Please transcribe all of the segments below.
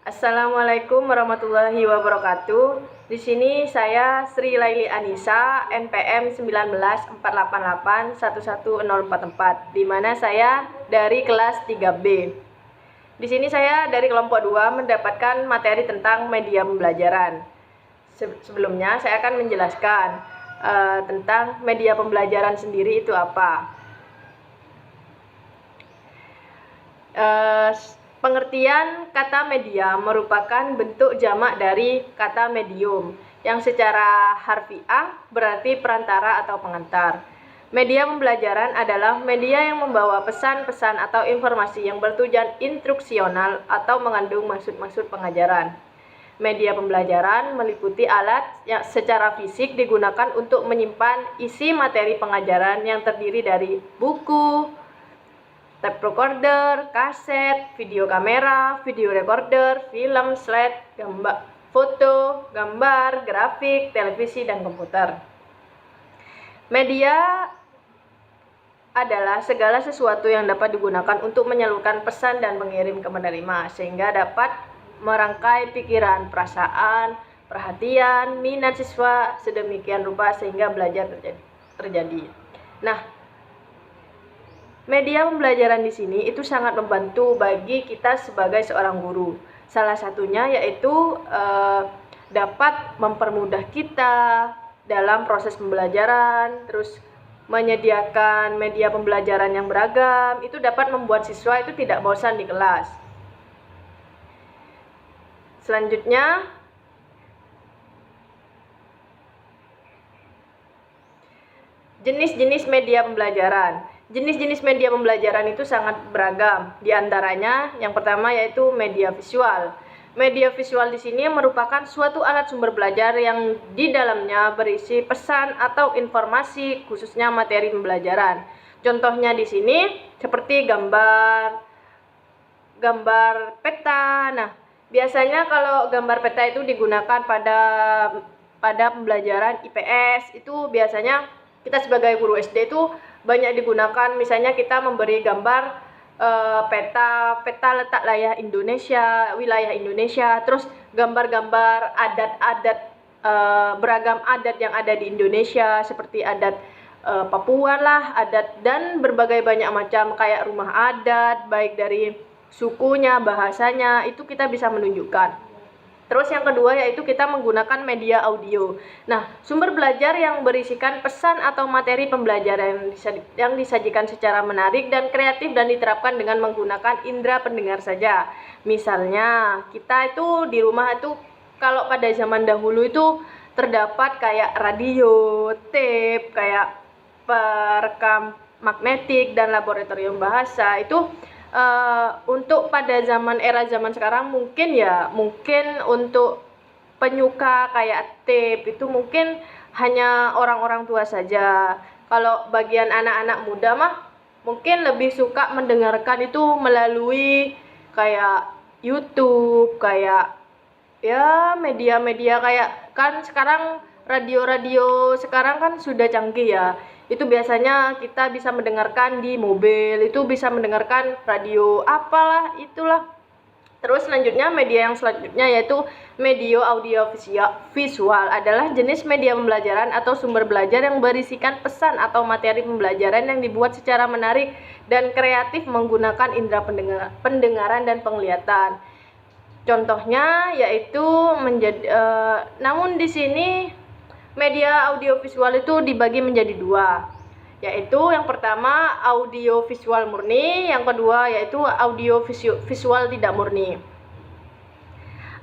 Assalamualaikum warahmatullahi wabarakatuh. Di sini saya Sri Laili Anissa, NPM 1948811044, di mana saya dari kelas 3B. Di sini saya dari kelompok 2 mendapatkan materi tentang media pembelajaran. Sebelumnya saya akan menjelaskan tentang media pembelajaran sendiri itu apa. Pengertian kata media merupakan bentuk jamak dari kata medium, yang secara harfiah berarti perantara atau pengantar. Media pembelajaran adalah media yang membawa pesan-pesan atau informasi yang bertujuan instruksional atau mengandung maksud-maksud pengajaran. Media pembelajaran meliputi alat yang secara fisik digunakan untuk menyimpan isi materi pengajaran yang terdiri dari buku, tape recorder, kaset, video kamera, video recorder, film, slide, gambar, foto, gambar, grafik, televisi, dan komputer. Media adalah segala sesuatu yang dapat digunakan untuk menyalurkan pesan dan mengirim ke penerima, sehingga dapat merangkai pikiran, perasaan, perhatian, minat siswa sedemikian rupa sehingga belajar terjadi. Nah, media pembelajaran di sini itu sangat membantu bagi kita sebagai seorang guru. Salah satunya yaitu dapat mempermudah kita dalam proses pembelajaran, terus menyediakan media pembelajaran yang beragam, itu dapat membuat siswa itu tidak bosan di kelas. Selanjutnya, jenis-jenis media pembelajaran. Jenis-jenis media pembelajaran itu sangat beragam. Di antaranya, yang pertama yaitu media visual. Media visual di sini merupakan suatu alat sumber belajar yang di dalamnya berisi pesan atau informasi, khususnya materi pembelajaran. Contohnya di sini seperti gambar peta. Nah, biasanya kalau gambar peta itu digunakan pada pembelajaran IPS, itu biasanya kita sebagai guru SD itu banyak digunakan. Misalnya kita memberi gambar peta letak wilayah Indonesia, terus gambar-gambar adat-adat, beragam adat yang ada di Indonesia, seperti adat Papua lah, adat dan berbagai banyak macam, kayak rumah adat, baik dari sukunya, bahasanya, itu kita bisa menunjukkan. Terus yang kedua yaitu kita menggunakan media audio. Nah, sumber belajar yang berisikan pesan atau materi pembelajaran yang disajikan secara menarik dan kreatif dan diterapkan dengan menggunakan indera pendengar saja. Misalnya, kita itu di rumah itu kalau pada zaman dahulu itu terdapat kayak radio, tape, kayak perekam magnetik dan laboratorium bahasa. Itu untuk pada era zaman sekarang mungkin untuk penyuka kayak tape itu mungkin hanya orang-orang tua saja. Kalau bagian anak-anak muda mah mungkin lebih suka mendengarkan itu melalui kayak YouTube, kayak ya media-media kayak, kan sekarang radio-radio sekarang kan sudah canggih ya. Itu biasanya kita bisa mendengarkan di mobil, itu bisa mendengarkan radio apalah itulah. Terus selanjutnya, media yang selanjutnya yaitu media audio visual adalah jenis media pembelajaran atau sumber belajar yang berisikan pesan atau materi pembelajaran yang dibuat secara menarik dan kreatif menggunakan indera pendengaran dan penglihatan. Contohnya yaitu namun di sini media audiovisual itu dibagi menjadi dua, yaitu yang pertama audiovisual murni, yang kedua yaitu audiovisual tidak murni.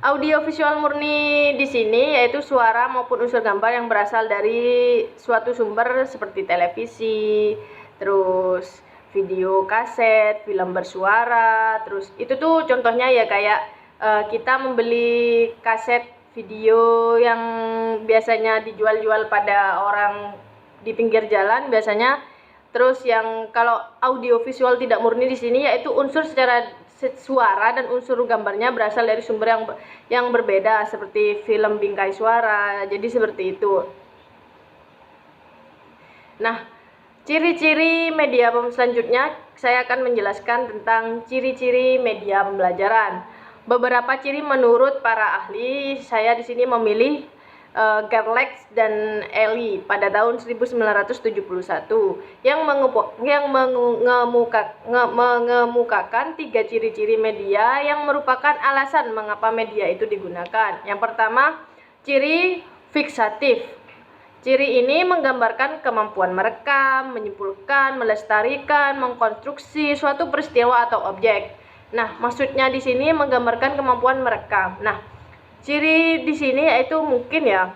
Audiovisual murni di sini yaitu suara maupun unsur gambar yang berasal dari suatu sumber seperti televisi, terus video kaset, film bersuara, terus itu tuh contohnya ya kayak kita membeli kaset video yang biasanya dijual-jual pada orang di pinggir jalan biasanya. Terus yang kalau audiovisual tidak murni di sini yaitu unsur secara suara dan unsur gambarnya berasal dari sumber yang berbeda seperti film bingkai suara. Jadi seperti itu. Nah, ciri-ciri media selanjutnya saya akan menjelaskan tentang ciri-ciri media pembelajaran. beberapa ciri menurut para ahli. Saya di sini memilih Gerlach dan Ellie pada tahun 1971 yang mengemukakan 3 ciri-ciri media yang merupakan alasan mengapa media itu digunakan. Yang pertama, ciri fiksatif. Ciri ini menggambarkan kemampuan merekam, menyimpulkan, melestarikan, mengkonstruksi suatu peristiwa atau objek. Nah, maksudnya di sini menggambarkan kemampuan merekam. Nah, ciri di sini yaitu mungkin ya,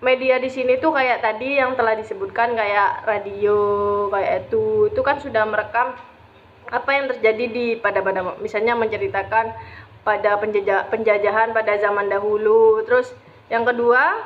media di sini tuh kayak tadi yang telah disebutkan, kayak radio, kayak itu kan sudah merekam apa yang terjadi pada misalnya menceritakan pada penjajahan pada zaman dahulu. Terus yang kedua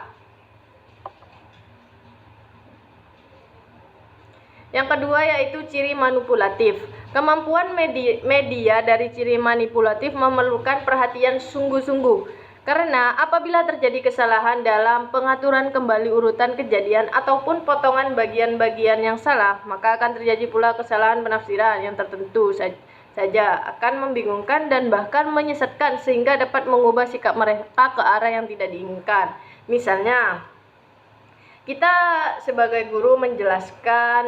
yaitu ciri manipulatif. Kemampuan media dari ciri manipulatif memerlukan perhatian sungguh-sungguh. Karena apabila terjadi kesalahan dalam pengaturan kembali urutan kejadian ataupun potongan bagian-bagian yang salah, maka akan terjadi pula kesalahan penafsiran yang tertentu saja akan membingungkan dan bahkan menyesatkan sehingga dapat mengubah sikap mereka ke arah yang tidak diinginkan. Misalnya, kita sebagai guru menjelaskan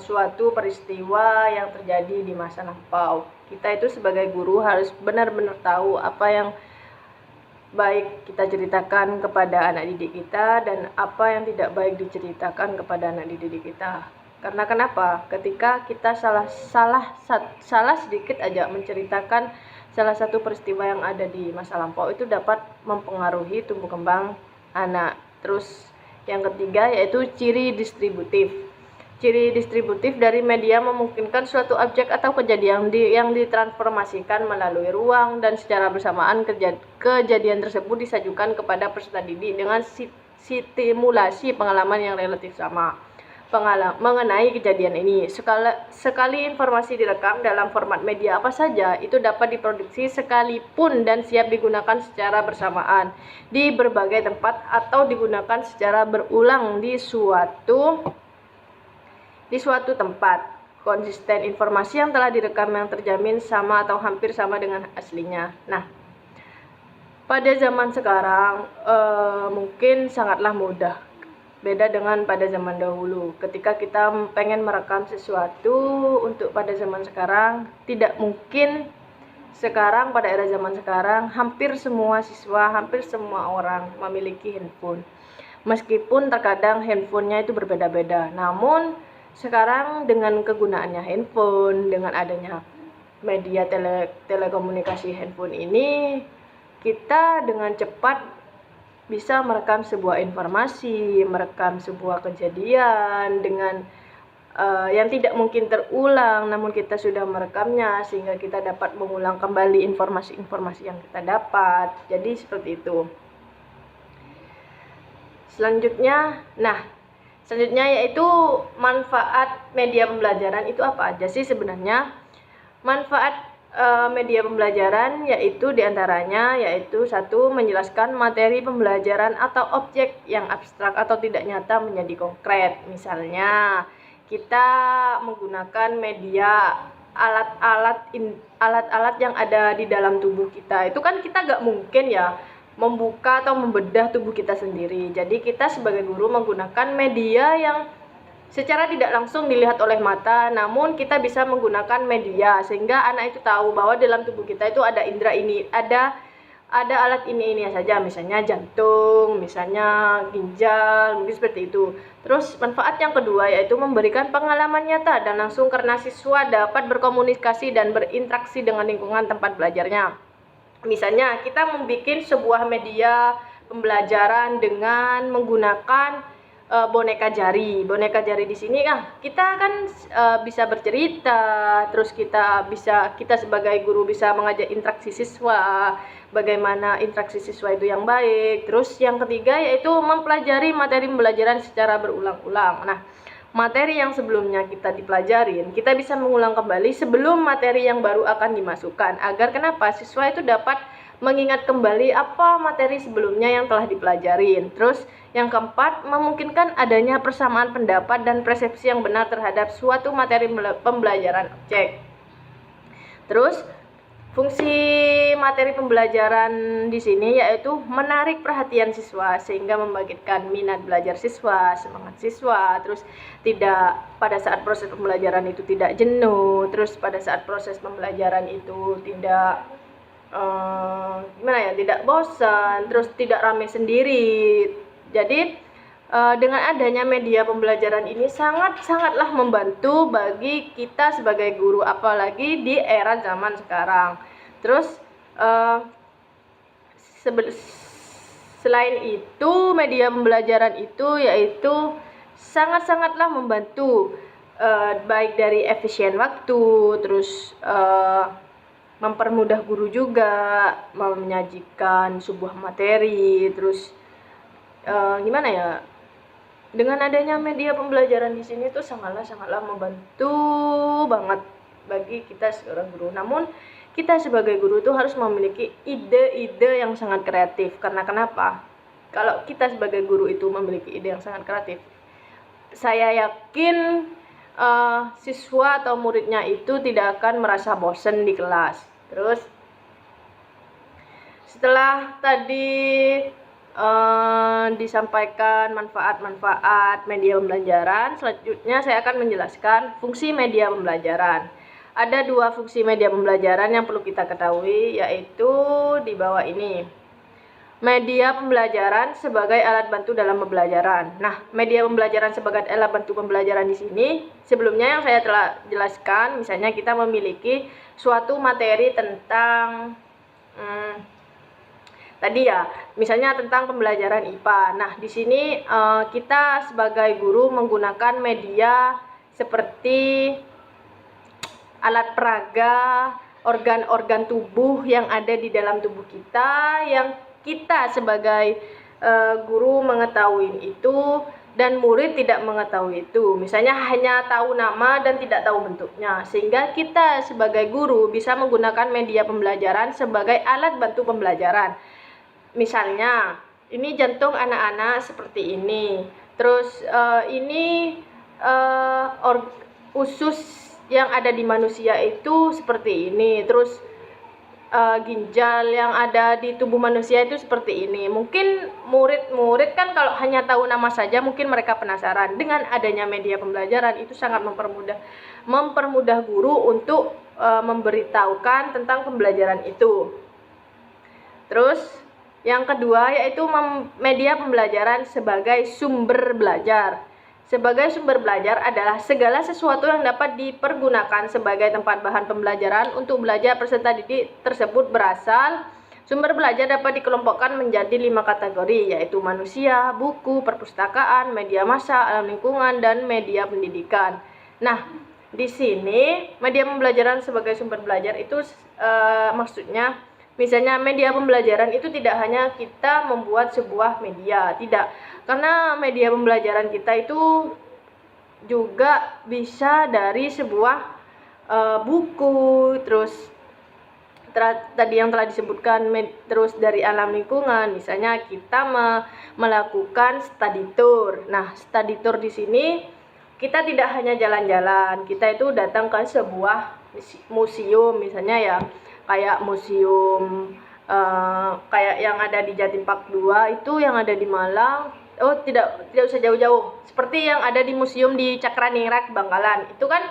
suatu peristiwa yang terjadi di masa lampau. Kita itu sebagai guru harus benar-benar tahu apa yang baik kita ceritakan kepada anak didik kita dan apa yang tidak baik diceritakan kepada anak didik kita. Karena kenapa? Ketika kita salah sedikit aja menceritakan salah satu peristiwa yang ada di masa lampau, itu dapat mempengaruhi tumbuh kembang anak. Terus yang ketiga yaitu ciri distributif. Ciri distributif dari media memungkinkan suatu objek atau kejadian yang ditransformasikan melalui ruang dan secara bersamaan kejadian tersebut disajikan kepada peserta didik dengan stimulasi pengalaman yang relatif sama mengenai kejadian ini. Sekali informasi direkam dalam format media apa saja, itu dapat diproduksi sekalipun dan siap digunakan secara bersamaan di berbagai tempat atau digunakan secara berulang di suatu tempat. Konsisten informasi yang telah direkam yang terjamin sama atau hampir sama dengan aslinya. Nah, pada zaman sekarang mungkin sangatlah mudah, beda dengan pada zaman dahulu. Ketika kita pengen merekam sesuatu untuk pada zaman sekarang, tidak mungkin. Sekarang pada era zaman sekarang hampir semua siswa, hampir semua orang memiliki handphone. Meskipun terkadang handphonenya itu berbeda-beda, namun sekarang dengan kegunaannya handphone, dengan adanya media telekomunikasi handphone ini, kita dengan cepat bisa merekam sebuah informasi, merekam sebuah kejadian dengan yang tidak mungkin terulang, namun kita sudah merekamnya sehingga kita dapat mengulang kembali informasi-informasi yang kita dapat. Jadi seperti itu. Selanjutnya yaitu manfaat media pembelajaran. Itu apa aja sih sebenarnya? Manfaat media pembelajaran yaitu diantaranya yaitu 1. Menjelaskan materi pembelajaran atau objek yang abstrak atau tidak nyata menjadi konkret. Misalnya kita menggunakan media alat-alat yang ada di dalam tubuh kita. Itu kan kita gak mungkin ya membuka atau membedah tubuh kita sendiri. Jadi kita sebagai guru menggunakan media yang secara tidak langsung dilihat oleh mata, namun kita bisa menggunakan media sehingga anak itu tahu bahwa dalam tubuh kita itu ada indera ini, ada alat ini saja, misalnya jantung, misalnya ginjal, mungkin seperti itu. Terus manfaat yang kedua yaitu memberikan pengalaman nyata dan langsung karena siswa dapat berkomunikasi dan berinteraksi dengan lingkungan tempat belajarnya. Misalnya kita membuat sebuah media pembelajaran dengan menggunakan boneka jari. Boneka jari di sini kita kan bisa bercerita, terus kita sebagai guru bisa mengajak interaksi siswa, bagaimana interaksi siswa itu yang baik. Terus yang ketiga yaitu mempelajari materi pembelajaran secara berulang-ulang. Nah, materi yang sebelumnya kita dipelajarin, kita bisa mengulang kembali sebelum materi yang baru akan dimasukkan. Agar kenapa? Siswa itu dapat mengingat kembali apa materi sebelumnya yang telah dipelajarin. Terus yang keempat, memungkinkan adanya persamaan pendapat dan persepsi yang benar terhadap suatu materi pembelajaran objek. Terus Fungsi materi pembelajaran di sini yaitu menarik perhatian siswa sehingga membangkitkan minat belajar siswa, semangat siswa, terus tidak pada saat proses pembelajaran itu tidak jenuh, terus pada saat proses pembelajaran itu tidak tidak bosan, terus tidak ramai sendiri. Jadi dengan adanya media pembelajaran ini sangatlah membantu bagi kita sebagai guru, apalagi di era zaman sekarang. Terus selain itu, media pembelajaran itu yaitu sangatlah membantu baik dari efisien waktu, terus mempermudah guru juga menyajikan sebuah materi, terus dengan adanya media pembelajaran di sini tuh sangatlah membantu banget bagi kita seorang guru. Namun kita sebagai guru tuh harus memiliki ide-ide yang sangat kreatif. Karena kenapa? Kalau kita sebagai guru itu memiliki ide yang sangat kreatif, saya yakin siswa atau muridnya itu tidak akan merasa bosan di kelas. Terus setelah tadi disampaikan manfaat-manfaat media pembelajaran, selanjutnya saya akan menjelaskan fungsi media pembelajaran. Ada 2 fungsi media pembelajaran yang perlu kita ketahui, yaitu di bawah ini. Media pembelajaran sebagai alat bantu dalam pembelajaran. Nah, media pembelajaran sebagai alat bantu pembelajaran di sini, sebelumnya yang saya telah jelaskan, misalnya kita memiliki suatu materi tentang tadi ya, misalnya tentang pembelajaran IPA. Nah, di sini kita sebagai guru menggunakan media seperti alat peraga, organ-organ tubuh yang ada di dalam tubuh kita, yang kita sebagai guru mengetahui itu dan murid tidak mengetahui itu. Misalnya hanya tahu nama dan tidak tahu bentuknya, sehingga kita sebagai guru bisa menggunakan media pembelajaran sebagai alat bantu pembelajaran. Misalnya ini jantung anak-anak seperti ini, terus ini usus yang ada di manusia itu seperti ini, terus ginjal yang ada di tubuh manusia itu seperti ini. Mungkin murid-murid kan kalau hanya tahu nama saja mungkin mereka penasaran. Dengan adanya media pembelajaran itu sangat mempermudah guru untuk memberitahukan tentang pembelajaran itu. Terus yang kedua yaitu media pembelajaran sebagai sumber belajar. Sebagai sumber belajar adalah segala sesuatu yang dapat dipergunakan sebagai tempat bahan pembelajaran untuk belajar peserta didik tersebut berasal. Sumber belajar dapat dikelompokkan menjadi 5 kategori, yaitu manusia, buku, perpustakaan, media massa, alam lingkungan, dan media pendidikan. Nah, di sini media pembelajaran sebagai sumber belajar itu maksudnya misalnya media pembelajaran itu tidak hanya kita membuat sebuah media, tidak. Karena media pembelajaran kita itu juga bisa dari sebuah buku, terus tadi yang telah disebutkan, terus dari alam lingkungan. Misalnya kita melakukan study tour. Nah, study tour di sini kita tidak hanya jalan-jalan, kita itu datang ke sebuah museum, misalnya ya kayak museum kayak yang ada di Jatim Park 2 itu, yang ada di Malang. Oh, tidak usah jauh-jauh. Seperti yang ada di museum di Cakraningrat Bangkalan. Itu kan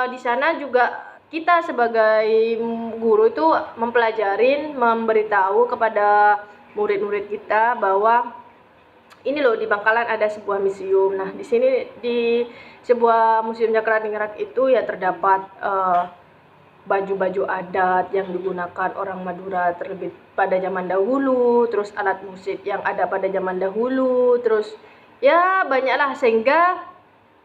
di sana juga kita sebagai guru itu memberitahu kepada murid-murid kita bahwa ini loh, di Bangkalan ada sebuah museum. Nah, di sini di sebuah museum Cakraningrat itu ya terdapat baju-baju adat yang digunakan orang Madura terlebih pada zaman dahulu, terus alat musik yang ada pada zaman dahulu, terus ya banyaklah, sehingga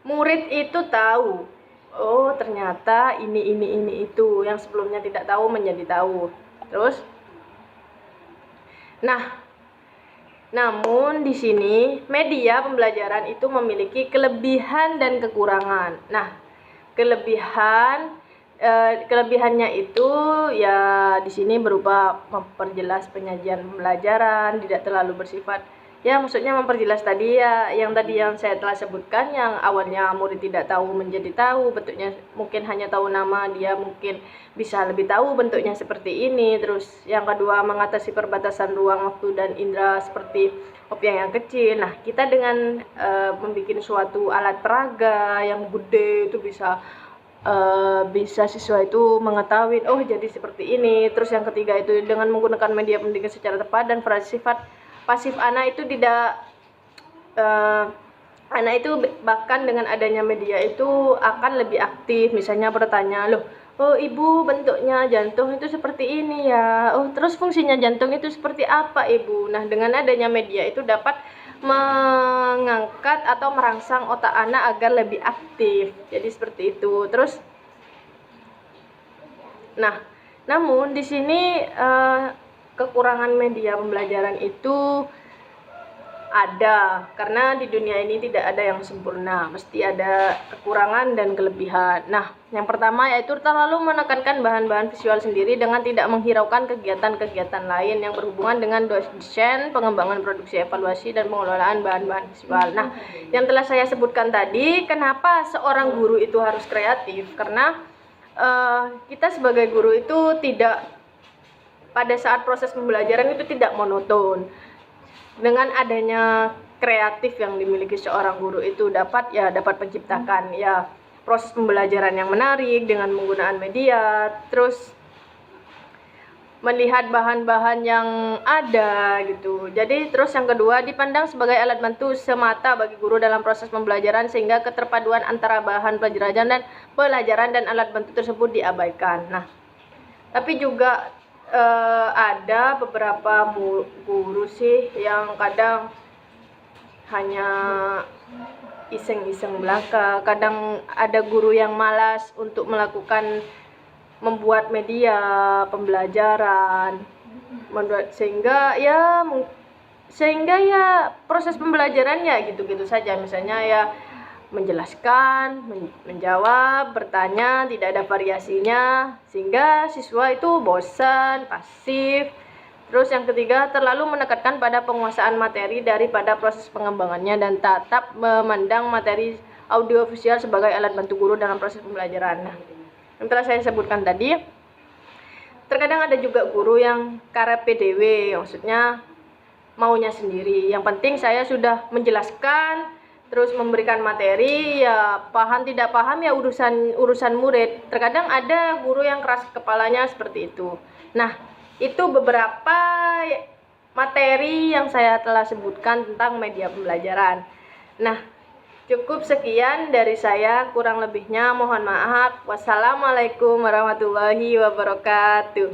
murid itu tahu, oh ternyata ini itu yang sebelumnya tidak tahu menjadi tahu. Terus namun di sini media pembelajaran itu memiliki kelebihan dan kekurangan. Nah, kelebihannya itu ya di sini berupa memperjelas penyajian pembelajaran, tidak terlalu bersifat Ya, maksudnya memperjelas tadi ya, yang tadi yang saya telah sebutkan, yang awalnya murid tidak tahu menjadi tahu, bentuknya mungkin hanya tahu nama, dia mungkin bisa lebih tahu bentuknya seperti ini. Terus yang kedua, mengatasi perbatasan ruang, waktu, dan indera seperti objek yang kecil. Nah, kita dengan membuat suatu alat peraga yang gede itu bisa siswa itu mengetahui, oh jadi seperti ini. Terus yang ketiga itu dengan menggunakan media pendidikan secara tepat dan bersifat pasif. Anak itu tidak anak itu bahkan dengan adanya media itu akan lebih aktif, misalnya bertanya, loh, oh ibu, bentuknya jantung itu seperti ini ya, oh terus fungsinya jantung itu seperti apa ibu. Nah, dengan adanya media itu dapat mengangkat atau merangsang otak anak agar lebih aktif, jadi seperti itu. Terus nah, namun di sini kekurangan media pembelajaran itu ada, karena di dunia ini tidak ada yang sempurna, mesti ada kekurangan dan kelebihan. Nah, yang pertama yaitu terlalu menekankan bahan-bahan visual sendiri dengan tidak menghiraukan kegiatan-kegiatan lain yang berhubungan dengan desain, pengembangan, produksi, evaluasi, dan pengelolaan bahan-bahan visual. Nah, yang telah saya sebutkan tadi, kenapa seorang guru itu harus kreatif? Karena kita sebagai guru itu tidak, pada saat proses pembelajaran itu tidak monoton. Dengan adanya kreatif yang dimiliki seorang guru itu dapat menciptakan ya proses pembelajaran yang menarik dengan menggunakan media, terus melihat bahan-bahan yang ada gitu. Jadi terus yang kedua, dipandang sebagai alat bantu semata bagi guru dalam proses pembelajaran, sehingga keterpaduan antara bahan pelajaran dan alat bantu tersebut diabaikan. Nah, tapi juga ada beberapa guru sih yang kadang hanya iseng-iseng belaka. Kadang ada guru yang malas untuk membuat media pembelajaran, sehingga ya proses pembelajarannya gitu-gitu saja. Misalnya ya menjelaskan, menjawab, bertanya, tidak ada variasinya, sehingga siswa itu bosan, pasif. Terus yang ketiga, terlalu menekankan pada penguasaan materi daripada proses pengembangannya, dan tetap memandang materi audiovisual sebagai alat bantu guru dalam proses pembelajaran. Nah, yang telah saya sebutkan tadi, terkadang ada juga guru yang karep PDW, maksudnya maunya sendiri. Yang penting saya sudah menjelaskan, terus memberikan materi, ya paham tidak paham ya urusan murid. Terkadang ada guru yang keras kepalanya seperti itu. Nah, itu beberapa materi yang saya telah sebutkan tentang media pembelajaran. Nah, cukup sekian dari saya, kurang lebihnya mohon maaf. Wassalamualaikum warahmatullahi wabarakatuh.